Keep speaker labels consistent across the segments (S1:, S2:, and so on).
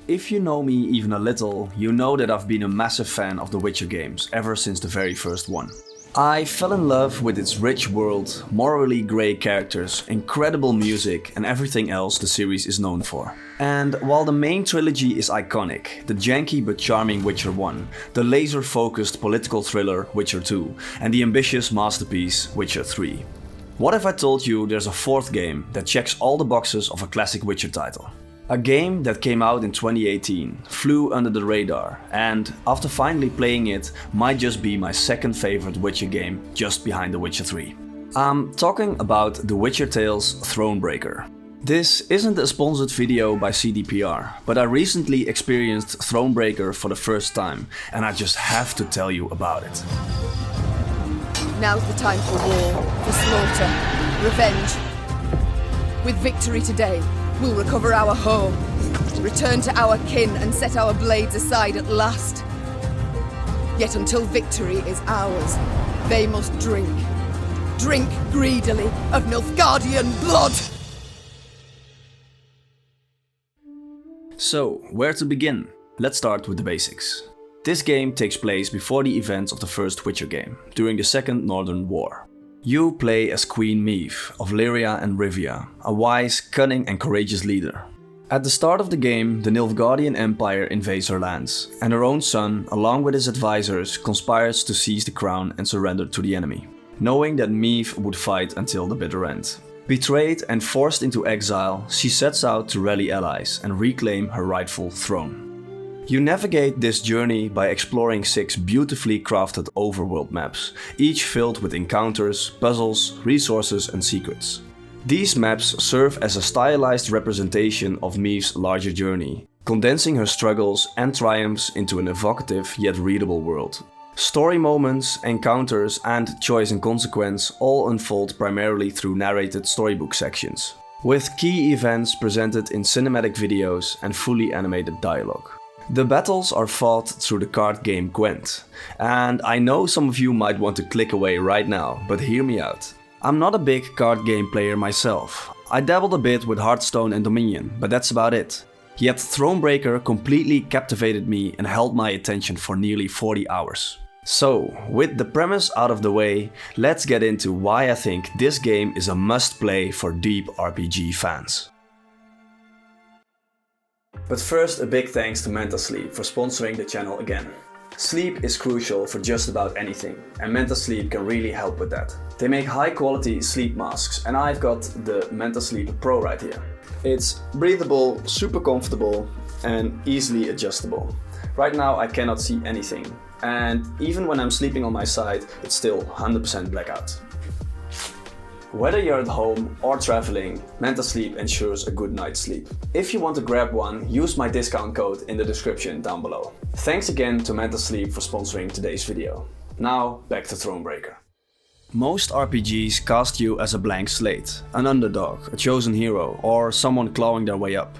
S1: If you know me even a little, you know that I've been a massive fan of the Witcher games ever since the very first one. I fell in love with its rich world, morally grey characters, incredible music and everything else the series is known for. And while the main trilogy is iconic, the janky but charming Witcher 1, the laser-focused political thriller Witcher 2, and the ambitious masterpiece Witcher 3. What if I told you there's a fourth game that checks all the boxes of a classic Witcher title? A game that came out in 2018, flew under the radar, and after finally playing it, might just be my second favorite Witcher game, just behind The Witcher 3. I'm talking about The Witcher Tales Thronebreaker. This isn't a sponsored video by CDPR, but I recently experienced Thronebreaker for the first time, and I just have to tell you about it.
S2: Now's the time for war, for slaughter, revenge. With victory today, we'll recover our home, return to our kin and set our blades aside at last. Yet until victory is ours, they must drink. Drink greedily of Nilfgaardian blood!
S1: So, where to begin? Let's start with the basics. This game takes place before the events of the first Witcher game, during the Second Northern War. You play as Queen Meve of Lyria and Rivia, a wise, cunning and courageous leader. At the start of the game, the Nilfgaardian Empire invades her lands, and her own son, along with his advisors, conspires to seize the crown and surrender to the enemy, knowing that Meve would fight until the bitter end. Betrayed and forced into exile, she sets out to rally allies and reclaim her rightful throne. You navigate this journey by exploring 6 beautifully crafted overworld maps, each filled with encounters, puzzles, resources and secrets. These maps serve as a stylized representation of Meve's larger journey, condensing her struggles and triumphs into an evocative yet readable world. Story moments, encounters and choice and consequence all unfold primarily through narrated storybook sections, with key events presented in cinematic videos and fully animated dialogue. The battles are fought through the card game Gwent, and I know some of you might want to click away right now, but hear me out. I'm not a big card game player myself. I dabbled a bit with Hearthstone and Dominion, but that's about it. Yet Thronebreaker completely captivated me and held my attention for nearly 40 hours. So, with the premise out of the way, let's get into why I think this game is a must-play for deep RPG fans. But first, a big thanks to Manta Sleep for sponsoring the channel again. Sleep is crucial for just about anything, and Manta Sleep can really help with that. They make high quality sleep masks, and I've got the Manta Sleep Pro right here. It's breathable, super comfortable and easily adjustable. Right now I cannot see anything, and even when I'm sleeping on my side, it's still 100% blackout. Whether you're at home or traveling, Manta Sleep ensures a good night's sleep. If you want to grab one, use my discount code in the description down below. Thanks again to Manta Sleep for sponsoring today's video. Now, back to Thronebreaker. Most RPGs cast you as a blank slate, an underdog, a chosen hero, or someone clawing their way up.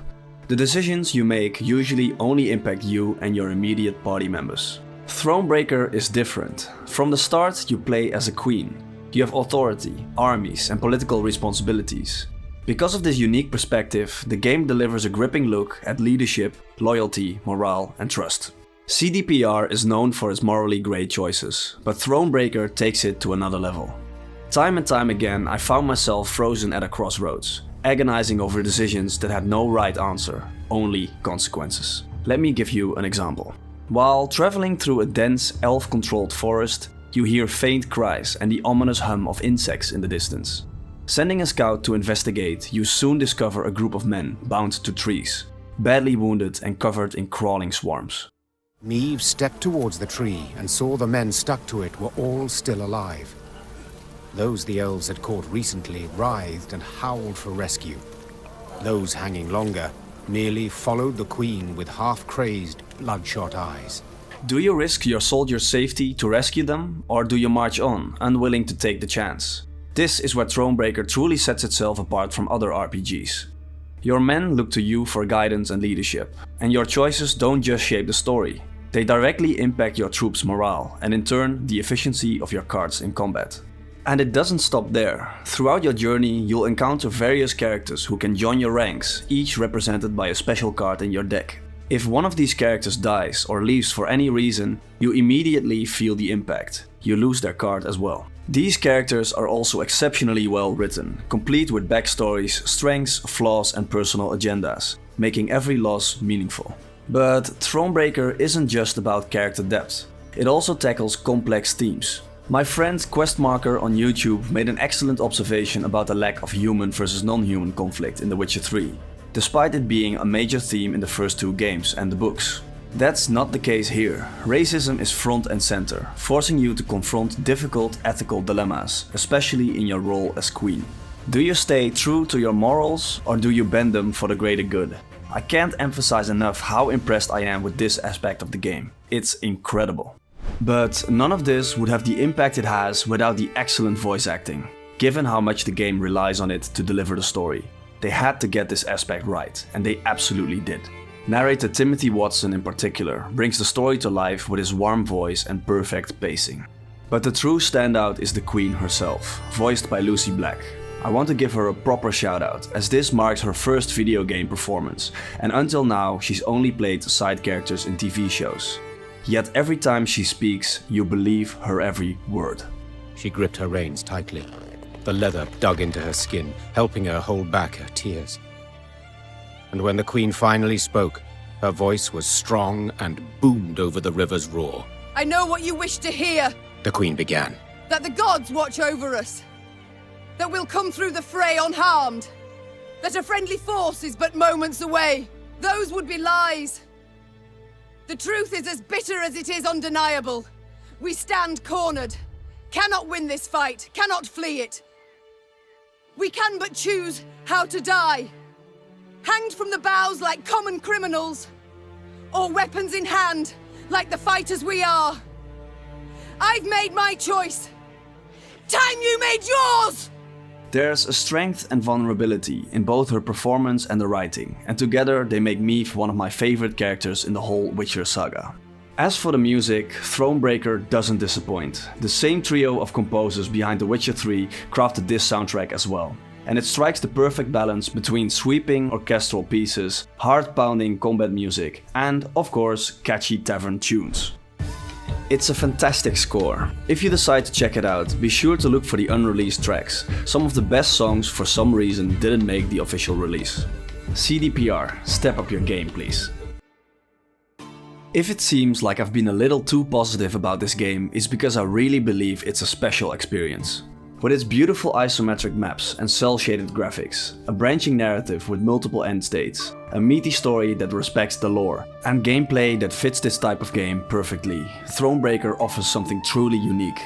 S1: The decisions you make usually only impact you and your immediate party members. Thronebreaker is different. From the start, you play as a queen. You have authority, armies and political responsibilities. Because of this unique perspective, the game delivers a gripping look at leadership, loyalty, morale and trust. CDPR is known for its morally great choices, but Thronebreaker takes it to another level. Time and time again I found myself frozen at a crossroads, agonizing over decisions that had no right answer, only consequences. Let me give you an example. While traveling through a dense elf-controlled forest, you hear faint cries and the ominous hum of insects in the distance. Sending a scout to investigate, you soon discover a group of men bound to trees, badly wounded and covered in crawling swarms.
S3: Meve stepped towards the tree and saw the men stuck to it were all still alive. Those the elves had caught recently writhed and howled for rescue. Those hanging longer merely followed the queen with half-crazed, bloodshot eyes.
S1: Do you risk your soldiers' safety to rescue them, or do you march on, unwilling to take the chance? This is where Thronebreaker truly sets itself apart from other RPGs. Your men look to you for guidance and leadership, and your choices don't just shape the story. They directly impact your troops' morale, and in turn, the efficiency of your cards in combat. And it doesn't stop there. Throughout your journey, you'll encounter various characters who can join your ranks, each represented by a special card in your deck. If one of these characters dies or leaves for any reason, you immediately feel the impact. You lose their card as well. These characters are also exceptionally well written, complete with backstories, strengths, flaws and personal agendas, making every loss meaningful. But Thronebreaker isn't just about character depth, it also tackles complex themes. My friend Questmarker on YouTube made an excellent observation about the lack of human versus non-human conflict in The Witcher 3, despite it being a major theme in the first 2 games and the books. That's not the case here. Racism is front and center, forcing you to confront difficult ethical dilemmas, especially in your role as queen. Do you stay true to your morals or do you bend them for the greater good? I can't emphasize enough how impressed I am with this aspect of the game. It's incredible. But none of this would have the impact it has without the excellent voice acting, given how much the game relies on it to deliver the story. They had to get this aspect right, and they absolutely did. Narrator Timothy Watson in particular brings the story to life with his warm voice and perfect pacing. But the true standout is the Queen herself, voiced by Lucy Black. I want to give her a proper shout out, as this marks her first video game performance, and until now she's only played side characters in TV shows. Yet every time she speaks, you believe her every word.
S3: She gripped her reins tightly. The leather dug into her skin, helping her hold back her tears. And when the Queen finally spoke, her voice was strong and boomed over the river's roar.
S2: I know what you wish to hear.
S3: The Queen began.
S2: That the gods watch over us. That we'll come through the fray unharmed. That a friendly force is but moments away. Those would be lies. The truth is as bitter as it is undeniable. We stand cornered. Cannot win this fight, cannot flee it. We can but choose how to die. Hanged from the boughs like common criminals. Or weapons in hand, like the fighters we are. I've made my choice. Time you made yours!
S1: There's a strength and vulnerability in both her performance and the writing, and together they make Meve one of my favorite characters in the whole Witcher saga. As for the music, Thronebreaker doesn't disappoint. The same trio of composers behind The Witcher 3 crafted this soundtrack as well, and it strikes the perfect balance between sweeping orchestral pieces, heart-pounding combat music, and, of course, catchy tavern tunes. It's a fantastic score. If you decide to check it out, be sure to look for the unreleased tracks. Some of the best songs for some reason didn't make the official release. CDPR, step up your game please. If it seems like I've been a little too positive about this game, it's because I really believe it's a special experience. With its beautiful isometric maps and cel-shaded graphics, a branching narrative with multiple end states, a meaty story that respects the lore, and gameplay that fits this type of game perfectly, Thronebreaker offers something truly unique.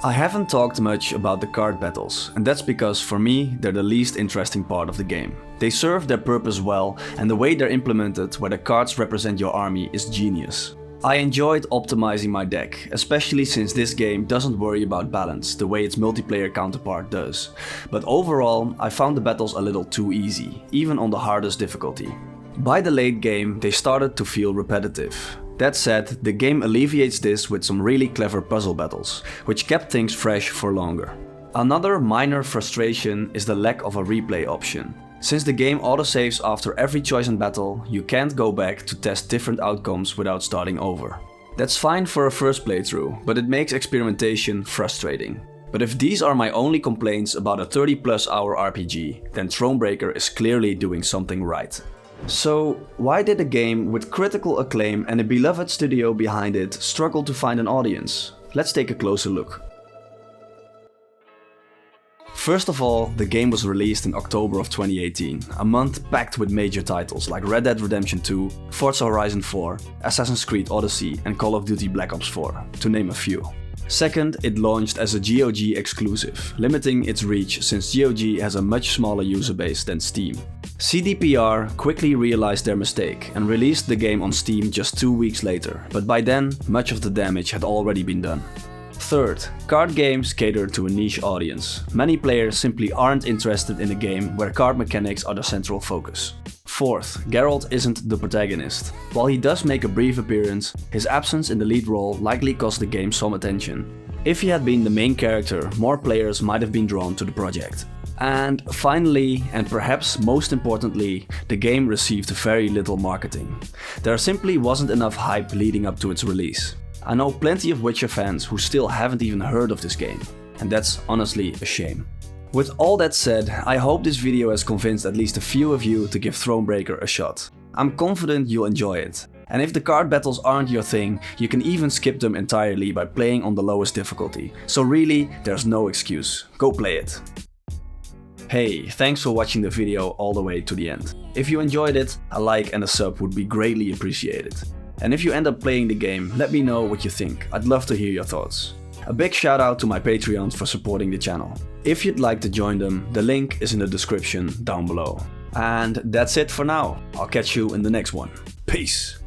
S1: I haven't talked much about the card battles, and that's because for me they're the least interesting part of the game. They serve their purpose well, and the way they're implemented where the cards represent your army is genius. I enjoyed optimizing my deck, especially since this game doesn't worry about balance the way its multiplayer counterpart does. But overall, I found the battles a little too easy, even on the hardest difficulty. By the late game, they started to feel repetitive. That said, the game alleviates this with some really clever puzzle battles, which kept things fresh for longer. Another minor frustration is the lack of a replay option. Since the game autosaves after every choice in battle, you can't go back to test different outcomes without starting over. That's fine for a first playthrough, but it makes experimentation frustrating. But if these are my only complaints about a 30+ hour RPG, then Thronebreaker is clearly doing something right. So, why did a game with critical acclaim and a beloved studio behind it struggle to find an audience? Let's take a closer look. First of all, the game was released in October of 2018, a month packed with major titles like Red Dead Redemption 2, Forza Horizon 4, Assassin's Creed Odyssey and Call of Duty Black Ops 4, to name a few. Second, it launched as a GOG exclusive, limiting its reach since GOG has a much smaller user base than Steam. CDPR quickly realized their mistake and released the game on Steam just 2 weeks later, but by then, much of the damage had already been done. Third, card games cater to a niche audience. Many players simply aren't interested in a game where card mechanics are the central focus. Fourth, Geralt isn't the protagonist. While he does make a brief appearance, his absence in the lead role likely cost the game some attention. If he had been the main character, more players might have been drawn to the project. And finally, and perhaps most importantly, the game received very little marketing. There simply wasn't enough hype leading up to its release. I know plenty of Witcher fans who still haven't even heard of this game, and that's honestly a shame. With all that said, I hope this video has convinced at least a few of you to give Thronebreaker a shot. I'm confident you'll enjoy it. And if the card battles aren't your thing, you can even skip them entirely by playing on the lowest difficulty. So really, there's no excuse. Go play it. Hey, thanks for watching the video all the way to the end. If you enjoyed it, a like and a sub would be greatly appreciated. And if you end up playing the game, let me know what you think. I'd love to hear your thoughts. A big shout out to my Patreons for supporting the channel. If you'd like to join them, the link is in the description down below. And that's it for now. I'll catch you in the next one. Peace!